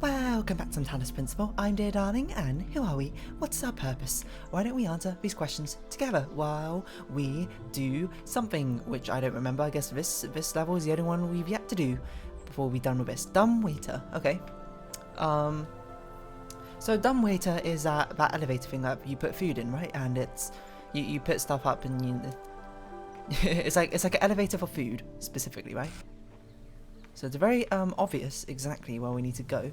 Welcome back to Talos Principle. I'm Dear Darling, and who are we? What's our purpose? Why don't we answer these questions together while we do something which I don't remember. I guess this level is the only one we've yet to do before we're done with this. Dumb waiter. Okay. So dumb waiter is that elevator thing that you put food in, right? And it's you put stuff up and you it's like an elevator for food specifically, right? So it's very obvious exactly where we need to go.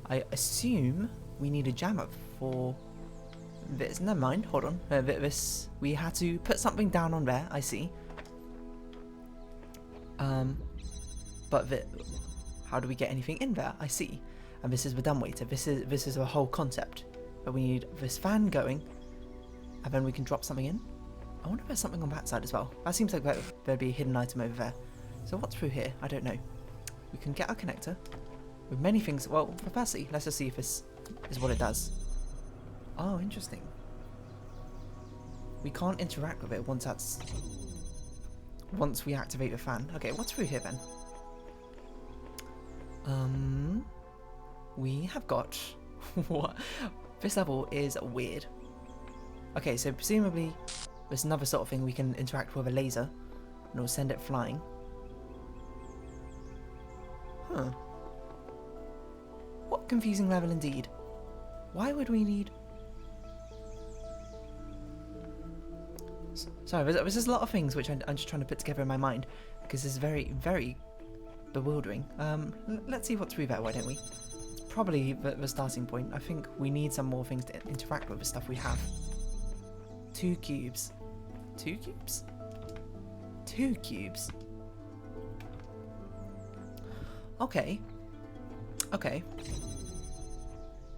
I assume we need a jammer for this. Never mind, hold on. This, we had to put something down on there, I see. But how do we get anything in there? I see. And this is the dumbwaiter. This is a whole concept. But we need this fan going, and then we can drop something in. I wonder if there's something on that side as well. That seems like there'd be a hidden item over there. So what's through here? I don't know. We can get our connector with many things. Well, firstly, let's just see if this is what it does. Oh, interesting. We can't interact with it once we activate the fan. Okay, what's through here then? We have got what? This level is weird. Okay, so presumably there's another sort of thing we can interact with a laser, and it'll send it flying. Huh. What confusing level indeed. Why would we need... Sorry, there's just a lot of things which I'm just trying to put together in my mind, because it's very, very bewildering. Let's see what's through there, why don't we? It's probably the starting point. I think we need some more things to interact with the stuff we have. 2 cubes. 2 cubes? 2 cubes? Okay. Okay.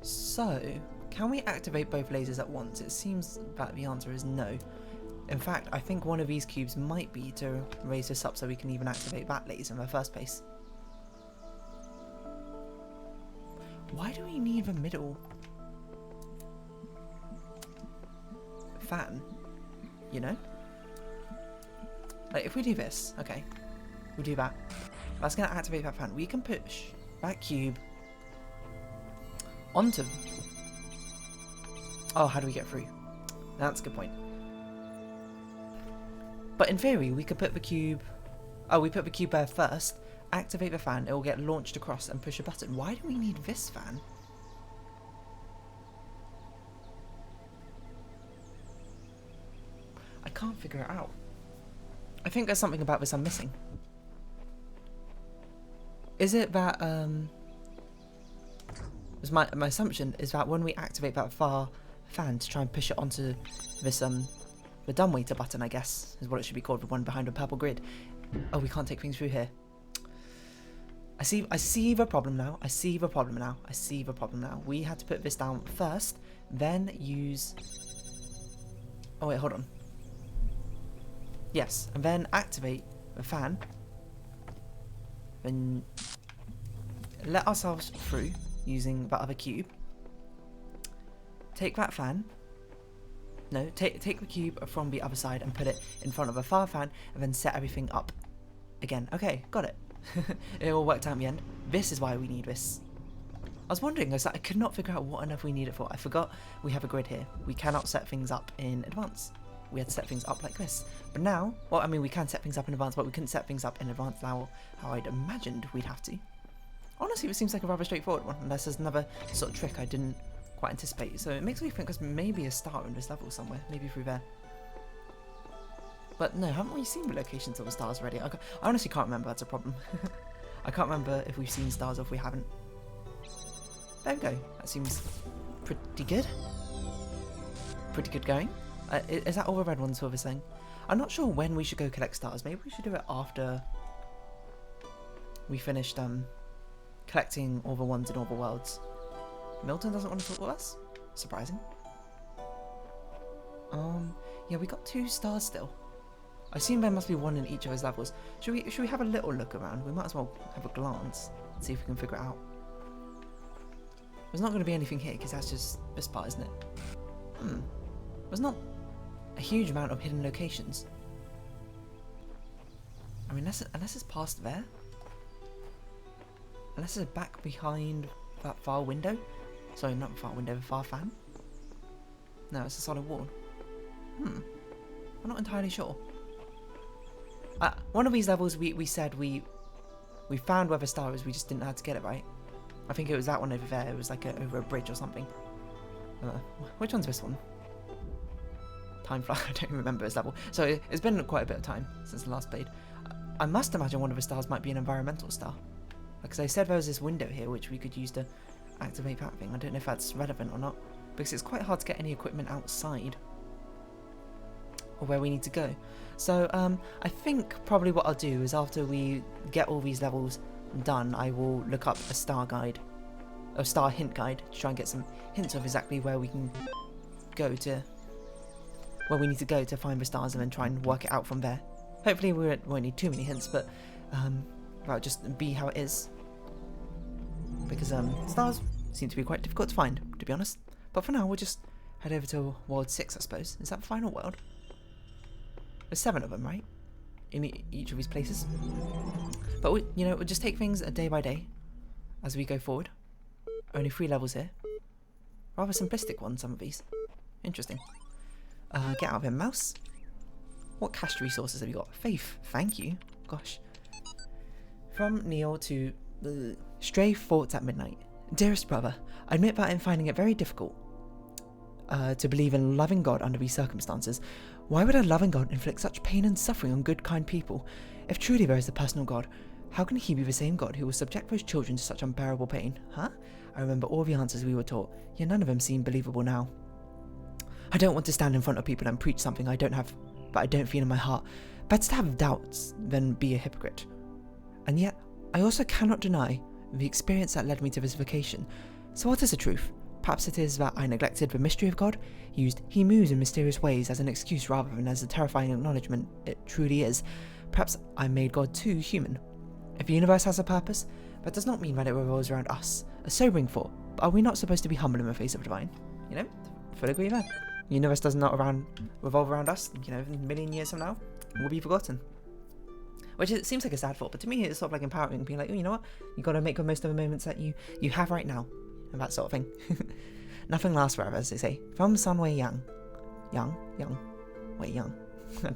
So, can we activate both lasers at once? It seems that the answer is no. In fact, I think one of these cubes might be to raise this up so we can even activate that laser in the first place. Why do we need the middle fan? You know? Like, if we do this, okay, we'll do that. That's going to activate that fan. We can push that cube onto... Oh, how do we get through? That's a good point. But in theory, we could put the cube... Oh, we put the cube there first, activate the fan, it will get launched across and push a button. Why do we need this fan? I can't figure it out. I think there's something about this I'm missing. Is it that, my assumption is that when we activate that far fan to try and push it onto this, the dumbwaiter button, I guess, is what it should be called, the one behind the purple grid. Oh, we can't take things through here. I see the problem now. I see the problem now. We had to put this down first, then use... Oh wait, hold on. Yes, and then activate the fan. Then let ourselves through using that other cube. Take that fan. No, take the cube from the other side and put it in front of a far fan, and then set everything up again. Okay, got it. It all worked out in the end. This is why we need this. I was wondering, I could not figure out what on earth we need it for. I forgot we have a grid here. We cannot set things up in advance. We had to set things up like this. But now, well, I mean, we can set things up in advance, but we couldn't set things up in advance now how I'd imagined we'd have to. Honestly, it seems like a rather straightforward one, unless there's another sort of trick I didn't quite anticipate. So it makes me think there's maybe a star in this level somewhere, maybe through there. But no, haven't we seen the locations of the stars already? I honestly can't remember, that's a problem. I can't remember if we've seen stars or if we haven't. There we go, that seems pretty good. Pretty good going. Is that all the red ones for this thing? I'm not sure when we should go collect stars. Maybe we should do it after we finished collecting all the ones in all the worlds. Milton doesn't want to talk with us? Surprising. Yeah, we got 2 stars still. I assume there must be 1 in each of those levels. Should we have a little look around? We might as well have a glance and see if we can figure it out. There's not going to be anything here because that's just this part, isn't it? There's not a huge amount of hidden locations. I mean, unless it's past there. Unless it's back behind that far window. Sorry, not far window, far fan. No, it's a solid wall. I'm not entirely sure. One of these levels we said we found where the star is, we just didn't know how to get it right. I think it was that one over there. It was like over a bridge or something. Which one's this one? Time fly. I don't remember this level. So it's been quite a bit of time since the last played. I must imagine one of the stars might be an environmental star. Because I said there was this window here which we could use to activate that thing. I don't know if that's relevant or not. Because it's quite hard to get any equipment outside. Or where we need to go. So I think probably what I'll do is after we get all these levels done, I will look up a star guide. A star hint guide. To try and get some hints of exactly where we can go to. Where we need to go to find the stars and then try and work it out from there. Hopefully we won't need too many hints, but that'll just be how it is. Because stars seem to be quite difficult to find, to be honest. But for now, we'll just head over to World 6, I suppose. Is that the final world? There's 7 of them, right? In each of these places. But we'll just take things day by day as we go forward. Only 3 levels here. Rather simplistic ones, some of these. Interesting. Get out of here, mouse. What cached resources have you got? Faith, thank you. Gosh. From Neil to Stray Thoughts at Midnight. Dearest brother, I admit that I'm finding it very difficult to believe in a loving God under these circumstances. Why would a loving God inflict such pain and suffering on good, kind people? If truly there is a personal God, how can he be the same God who will subject those children to such unbearable pain? Huh? I remember all the answers we were taught, yet none of them seem believable now. I don't want to stand in front of people and preach something I don't feel in my heart. Better to have doubts than be a hypocrite. And yet, I also cannot deny the experience that led me to this vocation. So what is the truth? Perhaps it is that I neglected the mystery of God, used he moves in mysterious ways as an excuse rather than as a terrifying acknowledgement it truly is. Perhaps I made God too human. If the universe has a purpose, that does not mean that it revolves around us. A sobering thought, but are we not supposed to be humble in the face of the divine? You know, fully agree there. The universe does not revolve around us, in a million years from now, we'll be forgotten. Which it seems like a sad thought, but to me it's sort of like empowering, being like, oh, you know what? You got to make the most of the moments that you have right now, and that sort of thing. Nothing lasts forever, as they say. From Sun Wei Yang. Wei Yang. I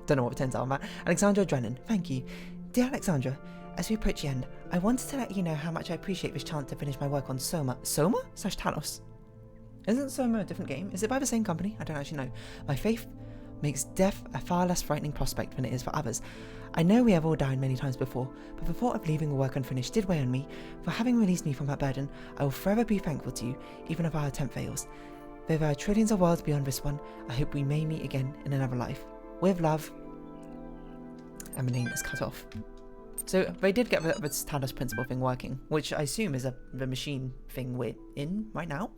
don't know what the turns out on that. Alexandra Drennan, thank you. Dear Alexandra, as we approach the end, I wanted to let you know how much I appreciate this chance to finish my work on Soma. Soma/Talos? Isn't Soma a different game? Is it by the same company? I don't actually know. My faith makes death a far less frightening prospect than it is for others. I know we have all died many times before, but the thought of leaving the work unfinished did weigh on me. For having released me from that burden, I will forever be thankful to you, even if our attempt fails. Though there are trillions of worlds beyond this one, I hope we may meet again in another life. With love. And my name is cut off. So they did get the Talos principle thing working, which I assume is the machine thing we're in right now.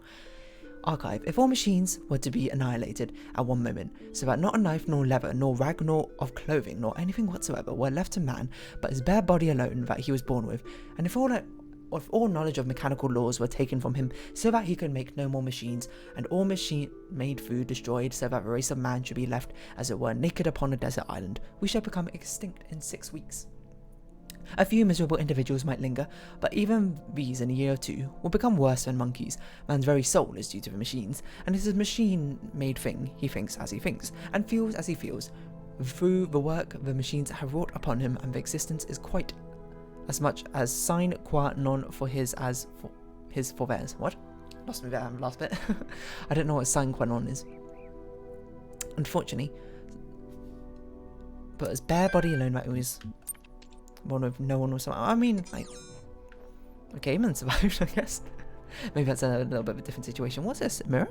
Archive. If all machines were to be annihilated at one moment, so that not a knife, nor leather, nor rag, nor of clothing, nor anything whatsoever were left to man, but his bare body alone that he was born with, and if all knowledge of mechanical laws were taken from him, so that he could make no more machines, and all machine-made food destroyed, so that the race of man should be left, as it were, naked upon a desert island, we shall become extinct in 6 weeks. A few miserable individuals might linger, but even these in a year or two will become worse than monkeys. Man's very soul is due to the machines, and it is a machine-made thing. He thinks as he thinks, and feels as he feels. Through the work the machines have wrought upon him, and the existence is quite as much as sine qua non for his as for his for theirs. What? Lost me there, last bit. I don't know what sine qua non is. Unfortunately. But his bare body alone that he was born with, no one was somehow. I mean, like, okay, man survived, I guess. Maybe that's a little bit of a different situation. What's this? Mirror?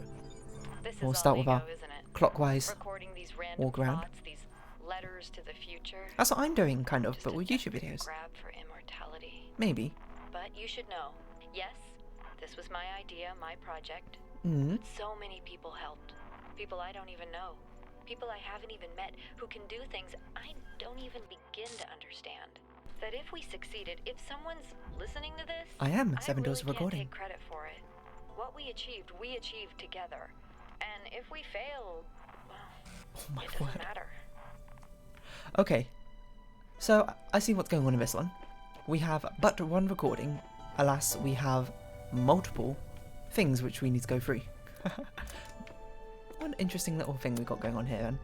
We'll start with our clockwise walk around. These letters to the future. That's what I'm doing, kind of, but with YouTube videos. Grab for immortality. Maybe. But you should know, yes, this was my idea, my project. Mm. So many people helped. People I don't even know. People I haven't even met who can do things I don't even begin to understand. That if we succeeded, if someone's listening to this, I am 7 really doors of recording. Can't take credit for it. What we achieved together. And if we fail, well, Oh my it doesn't word. matter. Okay, so I see what's going on in this one. We have but one recording. Alas, we have multiple things which we need to go through. What an interesting little thing we got going on here then.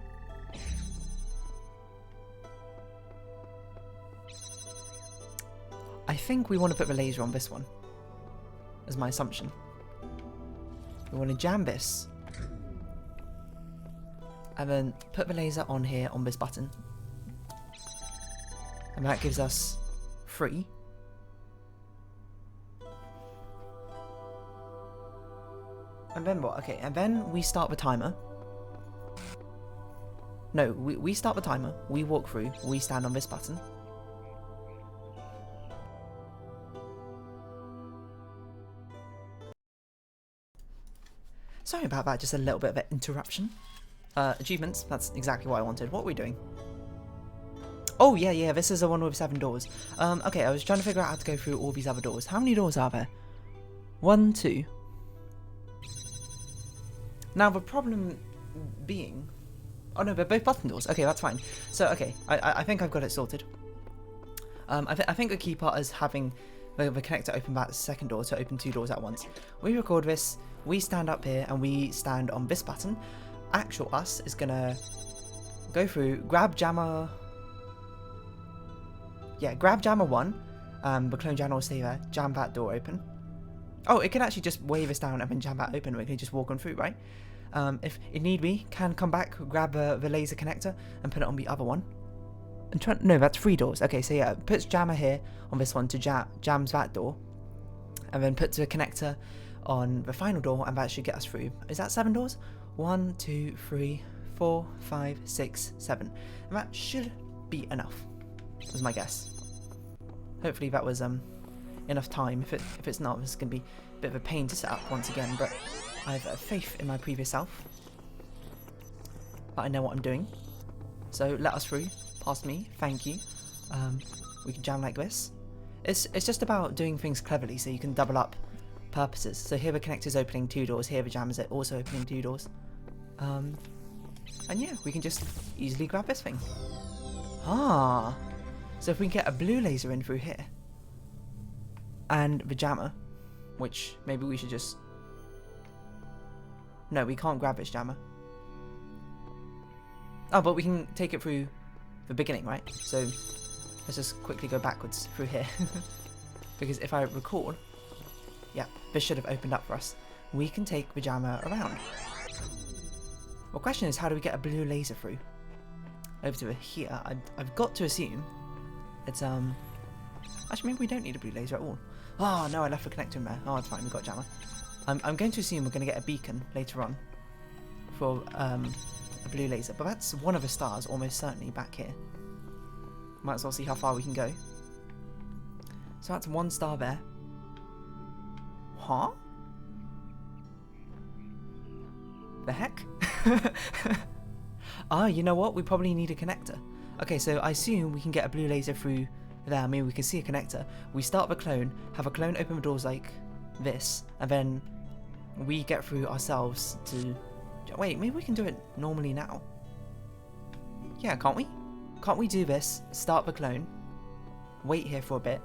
I think we want to put the laser on this one, as my assumption. We want to jam this, and then put the laser on here on this button. And that gives us 3. And then what? Okay, and then we start the timer. No, we start the timer, we walk through, we stand on this button. Sorry about that, just a little bit of an interruption. Achievements, that's exactly what I wanted. What are we doing? Oh, yeah, this is the one with 7 doors. Okay, I was trying to figure out how to go through all these other doors. How many doors are there? 1, 2. Now, the problem being... Oh, no, they're both button doors. Okay, that's fine. So, okay, I think I've got it sorted. I think the key part is having the connector open that second door to open 2 doors at once. We record this, we stand up here, and we stand on this button. Actual us is gonna go through, grab jammer... Yeah, grab jammer 1, the clone jammer will stay there, jam that door open. Oh, it can actually just wave us down and then jam that open, we can just walk on through, right? If it need be, can come back, grab the laser connector and put it on the other one. And no, that's 3 doors. Okay, so yeah, puts jammer here on this one to jams that door. And then puts the connector on the final door, and that should get us through. Is that 7 doors? 1, 2, 3, 4, 5, 6, 7. And that should be enough, was my guess. Hopefully that was enough time. If it's not, this is going to be a bit of a pain to set up once again, but I have faith in my previous self that I know what I'm doing. So let us through, past me, thank you. We can jam like this. It's just about doing things cleverly so you can double up purposes. So here the connector's opening 2 doors, here the jammer's also opening 2 doors. And yeah, we can just easily grab this thing. Ah, so if we can get a blue laser in through here, and the jammer, which maybe we should just... No, we can't grab this jammer. Oh, but we can take it through the beginning, right? So let's just quickly go backwards through here. Because if I record, yeah, this should have opened up for us. We can take the jammer around. Well, question is, how do we get a blue laser through? Over to here. I've got to assume it's actually maybe we don't need a blue laser at all. Oh no, I left the connector in there. Oh, it's fine, we've got jammer. I'm going to assume we're going to get a beacon later on for a blue laser, but that's one of the stars almost certainly back here. Might as well see how far we can go. So that's 1 star there. Huh? The heck? Ah, you know what? We probably need a connector. Okay, so I assume we can get a blue laser through there. I mean, we can see a connector. We start the clone, have a clone open the doors like this, and then we get through ourselves to... Wait, maybe we can do it normally now. Yeah, can't we? Can't we do this, start the clone, wait here for a bit,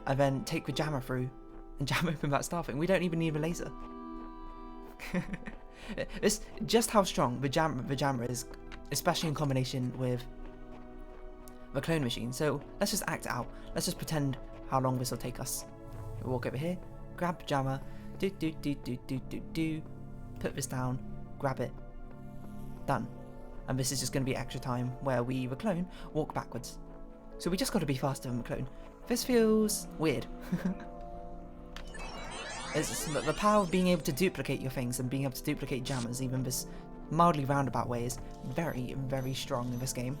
and then take the jammer through and jam open that star thing? We don't even need a laser. It's just how strong the jammer is, especially in combination with the clone machine. So let's just act it out. Let's just pretend how long this will take us. We'll walk over here, grab jammer, put this down, grab it, done. And this is just going to be extra time where we, the clone, walk backwards. So we just got to be faster than the clone. This feels weird. It's the power of being able to duplicate your things and being able to duplicate jammers, even this mildly roundabout way, is very, very strong in this game.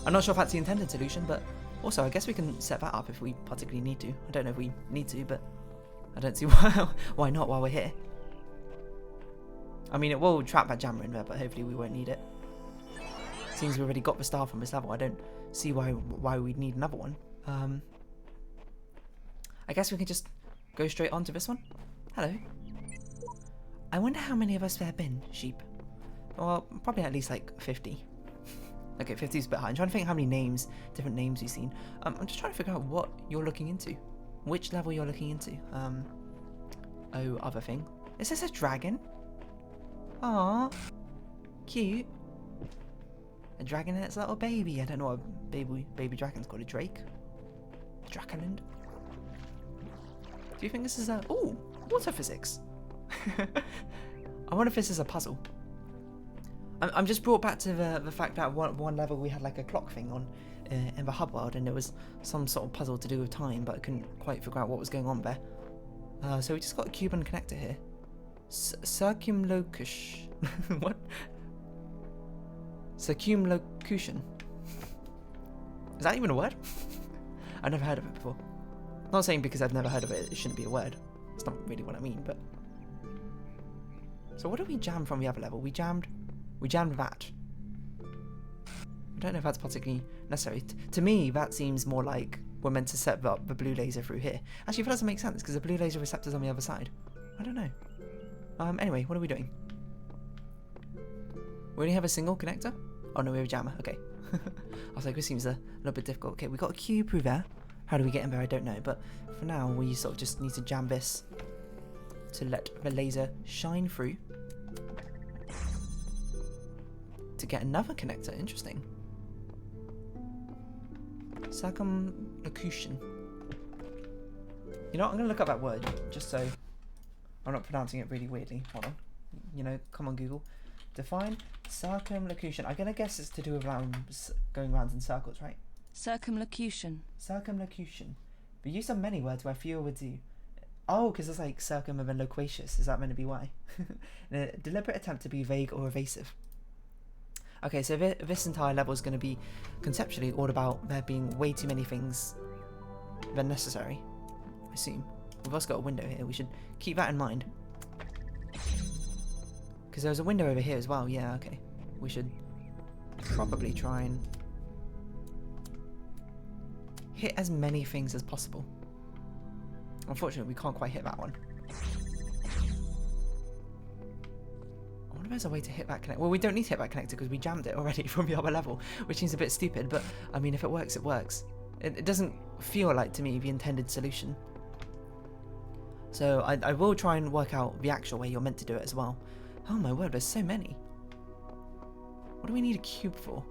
I'm not sure if that's the intended solution, but also I guess we can set that up if we particularly need to. I don't know if we need to, but I don't see why not while we're here. I mean, it will trap that jammer in there, but hopefully we won't need it. Seems we already got the star from this level, I don't see why we'd need another one. I guess we can just go straight on to this one. Hello. I wonder how many of us there have been, sheep. Well, probably at least like 50. Okay, 50 is a bit high. I'm trying to think how many names, different names we've seen. I'm just trying to figure out what you're looking into. Which level you're looking into. Oh, other thing. Is this a dragon? Aww. Cute. A dragon and its little baby. I don't know what a baby dragon's called. A drake? A draconland? Do you think this is a... Ooh, water physics. I wonder if this is a puzzle. I'm just brought back to the fact that one level we had like a clock thing on in the hub world, and there was some sort of puzzle to do with time, but I couldn't quite figure out what was going on there. So we just got a cube and connector here. Circumlocution. What? Circumlocution. Is that even a word? I've never heard of it before. Not saying because I've never heard of it, it shouldn't be a word. That's not really what I mean, but... So what did we jam from the other level? We jammed that. I don't know if that's particularly necessary. To me, that seems more like we're meant to set up the blue laser through here. Actually, that doesn't make sense, because the blue laser receptor's on the other side. I don't know. Anyway, what are we doing? We only have a single connector? Oh no, we have a jammer. Okay. I was like, this seems a little bit difficult. Okay, we got a cube through there. How do we get in there? I don't know. But for now, we sort of just need to jam this to let the laser shine through. To get another connector. Interesting. Circumlocution. You know what? I'm going to look up that word just so I'm not pronouncing it really weirdly. Hold on. You know, come on Google. Define circumlocution. I'm going to guess it's to do with going round in circles, right? Circumlocution. Circumlocution. The use of many words where fewer would do. Oh, because it's like circum and then loquacious. Is that meant to be why? A deliberate attempt to be vague or evasive. Okay, so this entire level is going to be conceptually all about there being way too many things than necessary, I assume. We've also got a window here. We should keep that in mind. Because there's a window over here as well. Yeah, okay. We should probably try and hit as many things as possible. Unfortunately, we can't quite hit that one. I wonder if there's a way to hit that connector. Well, we don't need to hit that connector because we jammed it already from the other level, which seems a bit stupid, but I mean, if it works, it works. It doesn't feel like, to me, the intended solution. So I will try and work out the actual way you're meant to do it as well. Oh my word, there's so many. What do we need a cube for?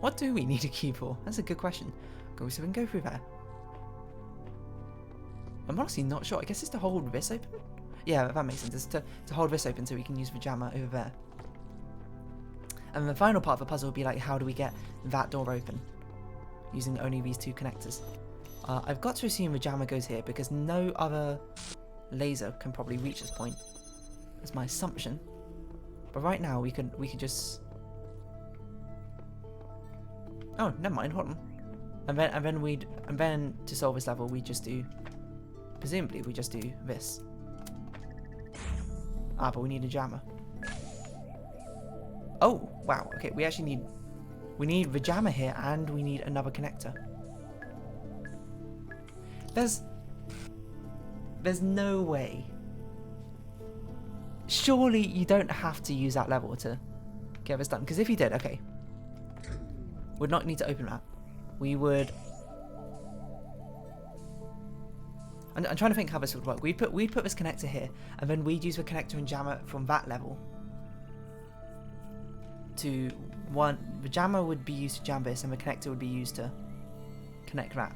What do we need a cube for? That's a good question. So we can go through there. I'm honestly not sure. I guess it's to hold this open? Yeah, that makes sense. It's to hold this open so we can use the jammer over there. And the final part of the puzzle will be like, how do we get that door open? Using only these two connectors. I've got to assume the jammer goes here because no other laser can probably reach this point. That's my assumption. But right now we could just... Oh, never mind, hold on. And then to solve this level we just do, presumably we just do this. Ah, but we need a jammer. Oh, wow, okay, we need the jammer here and we need another connector. There's no way. Surely you don't have to use that level to get this done, because if you did, okay, would not need to open that. We would... I'm trying to think how this would work. We'd put this connector here, and then we'd use the connector and jammer from that level. The jammer would be used to jam this, and the connector would be used to connect that.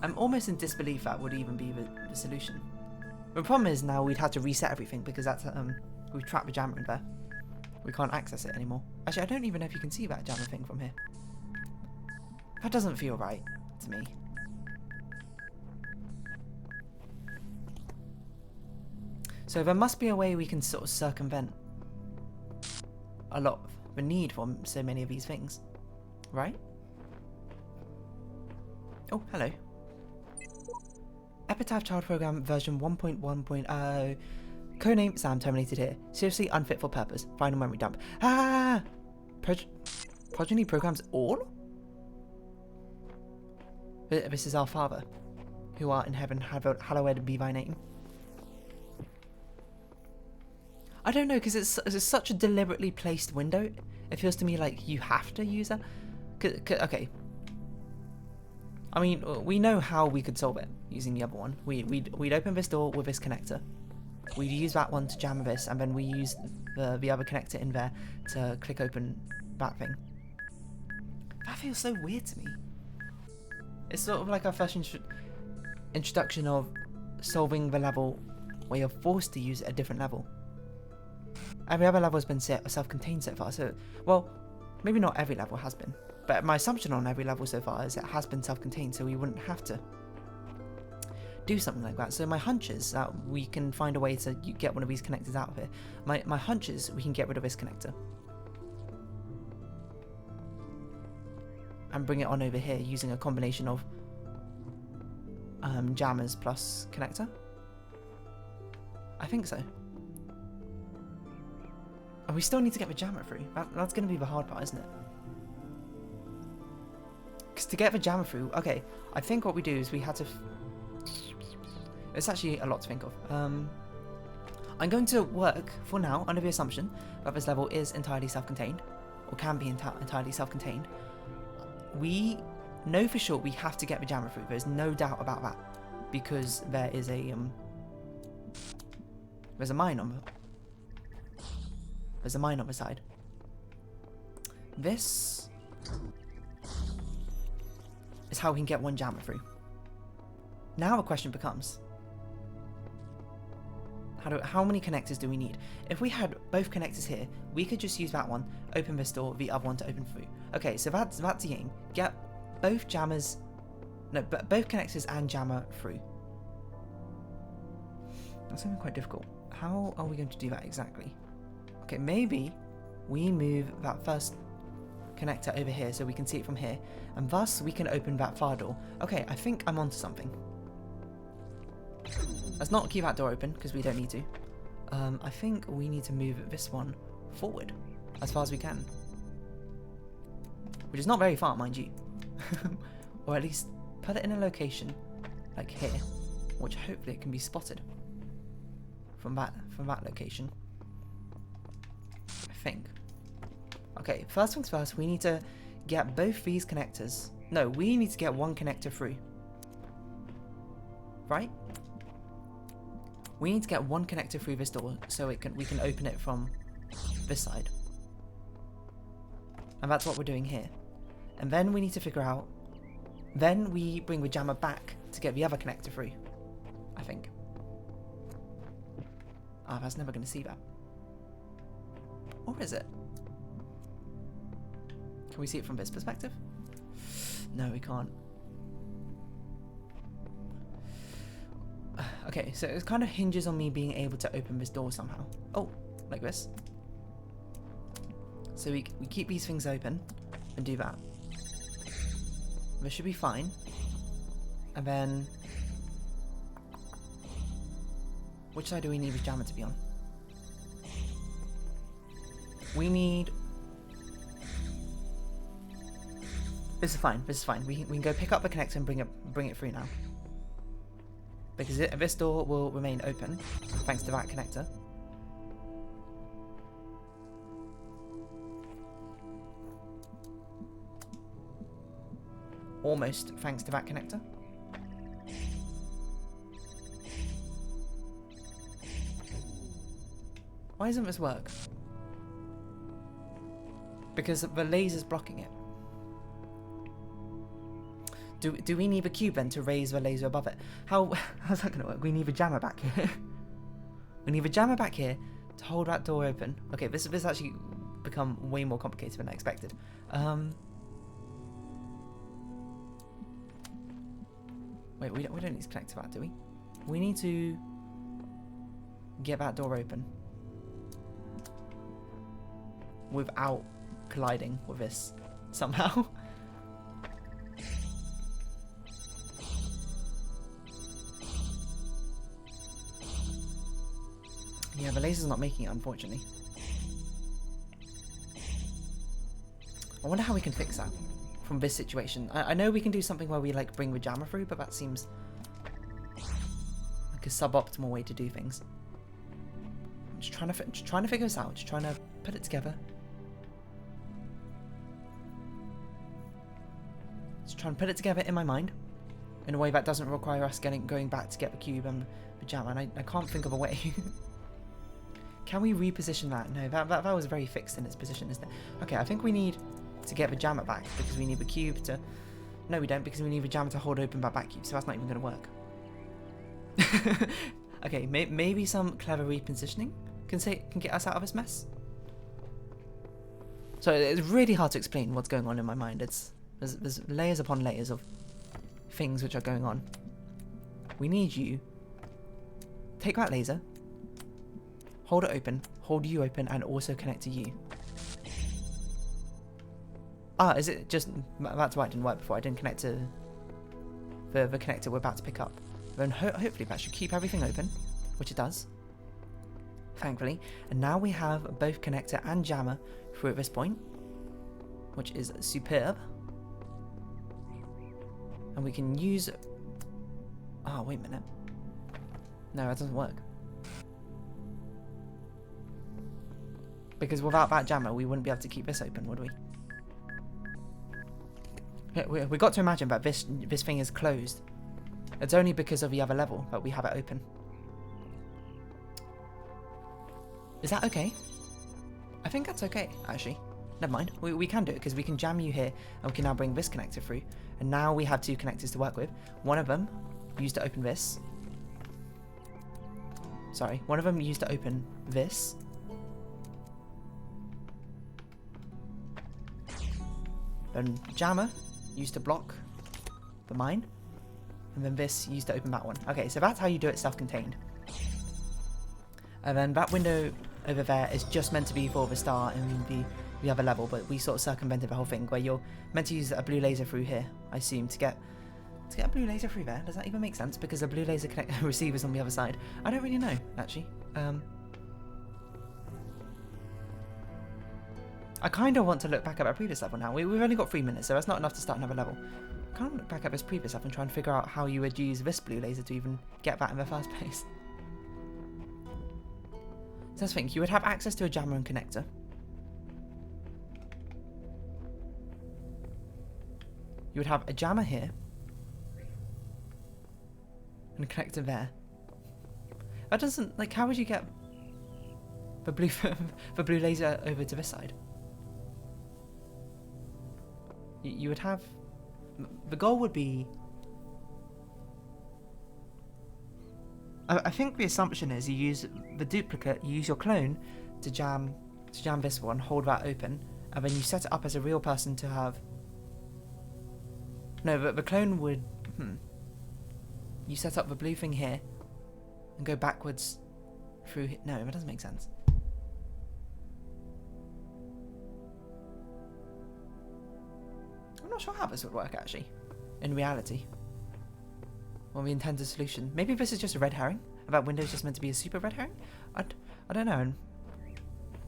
I'm almost in disbelief that would even be the solution. The problem is now we'd have to reset everything because that's we've trapped the jammer in there. We can't access it anymore. Actually, I don't even know if you can see that jammer thing from here. That doesn't feel right to me. So there must be a way we can sort of circumvent a lot of the need for so many of these things, right? Oh, hello. Epitaph Child Program version 1.1.0. Codename Sam terminated here. Seriously unfit for purpose. Final memory dump. Ah! Progeny programs all? This is our Father, who art in heaven, hallowed be thy name. I don't know, because it's such a deliberately placed window. It feels to me like you have to use that. Okay. I mean, we know how we could solve it using the other one. We'd open this door with this connector. We'd use that one to jam this, and then we use the other connector in there to click open that thing. That feels so weird to me. It's sort of like our first introduction of solving the level where you're forced to use a different level. Every other level has been self-contained so far, so, well, maybe not every level has been, but my assumption on every level so far is it has been self-contained, so we wouldn't have to do something like that. So my hunch is that we can find a way to get one of these connectors out of here. My hunch is we can get rid of this connector and bring it on over here using a combination of jammers plus connector. I think so. And we still need to get the jammer through. That's going to be the hard part, isn't it? Because to get the jammer through, okay, I think what we do is we had to... It's actually a lot to think of. I'm going to work, for now, under the assumption that this level is entirely self-contained, or can be entirely self-contained. We know for sure we have to get the jammer through. There's no doubt about that. Because there is a... There's a mine on the... There's a mine on the side. This is how we can get one jammer through. Now the question becomes, how many connectors do we need? If we had both connectors here, we could just use that one, open this door, the other one to open through. Okay, so that's the aim. Get both jammers, both connectors and jammer through. That's going to be quite difficult. How are we going to do that exactly? Okay, maybe we move that first connector over here so we can see it from here, and thus we can open that far door. Okay, I think I'm onto something. Let's not keep that door open because we don't need to. I think we need to move this one forward as far as we can, which is not very far, mind you. Or at least put it in a location like here, which hopefully it can be spotted from that location. I think. Okay, first things first, we need to get both these connectors. No, we need to get one connector through. Right? We need to get one connector through this door so we can open it from this side. And that's what we're doing here. And then we need to figure out... Then we bring the jammer back to get the other connector through. I think. Ah, that's never going to see that. Or is it? Can we see it from this perspective? No, we can't. Okay, so it kind of hinges on me being able to open this door somehow. Oh, like this. So we keep these things open and do that. This should be fine. And then... Which side do we need this jammer to be on? We need... This is fine, this is fine. We can go pick up the connector and bring it through now. Because this door will remain open, thanks to that connector. Almost thanks to that connector. Why doesn't this work? Because the laser's blocking it. Do we need a cube then to raise the laser above it? How's that going to work? We need a jammer back here. We need a jammer back here to hold that door open. Okay, this actually become way more complicated than I expected. Wait, we don't need to connect to that, do we? We need to get that door open without colliding with this somehow. Yeah, the laser's not making it, unfortunately. I wonder how we can fix that from this situation. I know we can do something where we like bring the jammer through, but that seems like a suboptimal way to do things. Just trying to figure this out. Just trying to put it together. Just trying to put it together in my mind in a way that doesn't require us going back to get the cube and the jammer. And I can't think of a way. Can we reposition that? No, that was very fixed in its position, isn't it? Okay, I think we need to get the jammer back because we need the cube to... No, we don't, because we need the jammer to hold open that back cube, so that's not even going to work. Okay, maybe some clever repositioning can get us out of this mess. So it's really hard to explain what's going on in my mind. There's layers upon layers of things which are going on. We need you. Take that laser. Hold it open. Hold you open and also connect to you. Ah, is it just... That's why it didn't work before. I didn't connect to the connector we're about to pick up. Then hopefully that should keep everything open, which it does. Thankfully. And now we have both connector and jammer through at this point, which is superb. And we can use... Oh, wait a minute. No, that doesn't work. Because without that jammer, we wouldn't be able to keep this open, would we? We got to imagine that this thing is closed. It's only because of the other level that we have it open. Is that okay? I think that's okay, actually. Never mind. We can do it because we can jam you here and we can now bring this connector through. And now we have two connectors to work with. One of them used to open this. Sorry. One of them used to open this. Then jammer used to block the mine. And then this used to open that one. Okay, so that's how you do it self-contained. And then that window over there is just meant to be for the star in the other level, but we sort of circumvented the whole thing where you're meant to use a blue laser through here, I assume, to get a blue laser through there. Does that even make sense? Because the blue laser receiver's on the other side. I don't really know, actually. I kind of want to look back at our previous level now. We've only got 3 minutes, so that's not enough to start another level. I can't look back at this previous level and try and figure out how you would use this blue laser to even get that in the first place. So let's think. You would have access to a jammer and connector. You would have a jammer here. And a connector there. That doesn't... Like, how would you get the blue laser over to this side? You would have... The goal would be... I think the assumption is you use the duplicate, you use your clone to jam this one, hold that open, and then you set it up as a real person to have... No, but the clone would... You set up the blue thing here, and go backwards through... No, that doesn't make sense. I'm not sure how this would work, actually, in reality. Well, the intended solution. Maybe this is just a red herring? That window's just meant to be a super red herring? I don't know.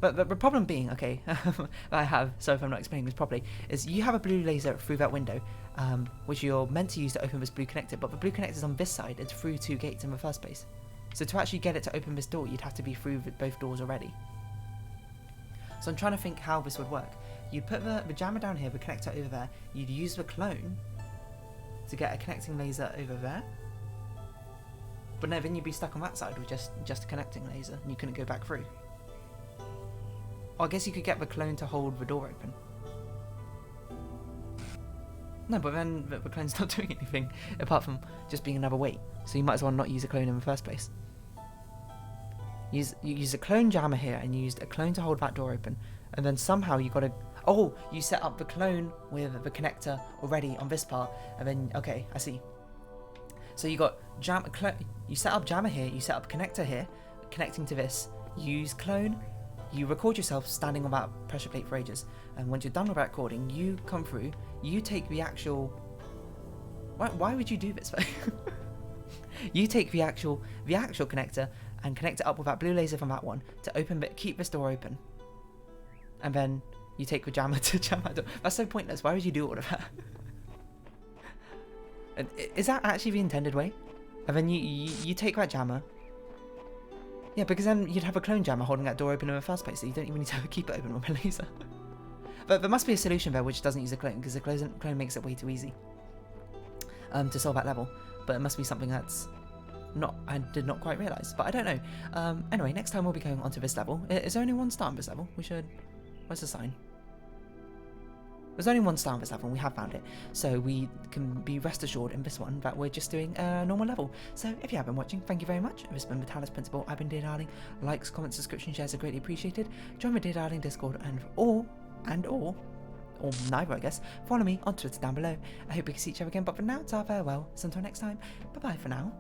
But the problem being, okay, I have, so if I'm not explaining this properly, is you have a blue laser through that window, which you're meant to use to open this blue connector, but the blue connector's on this side, it's through 2 gates in the first place. So to actually get it to open this door, you'd have to be through both doors already. So I'm trying to think how this would work. You'd put the jammer down here, the connector over there, you'd use the clone to get a connecting laser over there. But no, then you'd be stuck on that side with just a connecting laser, and you couldn't go back through. Or I guess you could get the clone to hold the door open. No, but then the clone's not doing anything apart from just being another weight. So you might as well not use a clone in the first place. You use a clone jammer here, and you used a clone to hold that door open, and then somehow you got to... Oh, you set up the clone with the connector already on this part, and then... Okay, I see. So you got you set up jammer here, you set up connector here, connecting to this. You use clone, you record yourself standing on that pressure plate for ages, and once you're done with that recording, you come through, you take the actual... Why would you do this? You take the actual connector and connect it up with that blue laser from that one to keep this door open. And then you take the jammer to jam that door. That's so pointless. Why would you do all of that? And is that actually the intended way? And then you take that jammer Yeah, because then you'd have a clone jammer holding that door open in the first place, so you don't even need to keep it open with a laser. But there must be a solution there which doesn't use a clone, because the clone makes it way too easy to solve that level. But it must be something that's I did not quite realise, but I don't know. Anyway, next time we'll be going onto this level. Is there only 1 star on this level? Where's the sign? There's only 1 star on this level, and we have found it. So we can be rest assured in this one that we're just doing a normal level. So if you have been watching, thank you very much. This has been the Talos Principal. I've been Dear Darling. Likes, comments, subscription, shares are greatly appreciated. Join the Dear Darling Discord or neither, I guess. Follow me on Twitter down below. I hope we can see each other again, but for now, it's our farewell. So until next time, bye-bye for now.